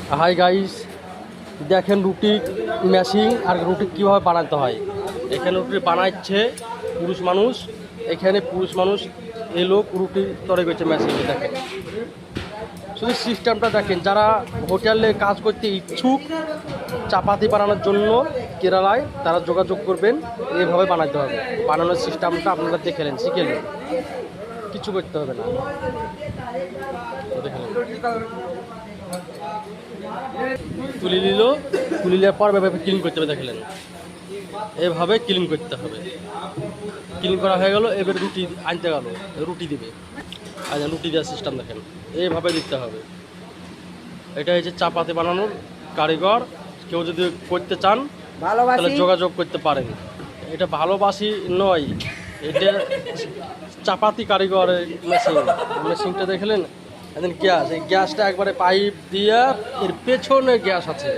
Hi guys, দেখেন রুটি machine আর রুটি কীভাবে বানাতে হয়। এখানে রুটি বানাচ্ছে পুরুষ মানুষ। এখানে পুরুষ মানুষ এই লোক রুটি তৈরি করছে মেশিনে। দেখেন শুধু সিস্টেমটা দেখেন। যারা হোটেলে কাজ করতে ইচ্ছুক চাপাতি বানানোর জন্য কেরালায়, তারা যোগাযোগ করবেন। এইভাবে বানাতে হবে। বানানোর সিস্টেমটা আপনারা দেখে নেন, শিখে নেন, কিছু করতে হবে না। দেখে নেন, তুলে নিল, তুলে নেওয়ার পর এভাবে ক্লিন করতে হবে। দেখলেন, এভাবে ক্লিন করতে হবে। ক্লিন করা হয়ে গেল, এবার রুটি আনতে গেল, রুটি দিবে। আচ্ছা, রুটি দেওয়ার সিস্টেম দেখেন, এইভাবে দিতে হবে। এটা হচ্ছে চাপাতি বানানোর কারিগর। কেউ যদি করতে চান তাহলে যোগাযোগ করতে পারেন। এটা ভালোবাসি নয়, এটা চাপাতি কারিগরের মেশিন। মেশিনটা দেখলেন, এখন গ্যাস, এই গ্যাসটা একবারে পাইপ দিয়ে এর পেছনে গ্যাস আছে।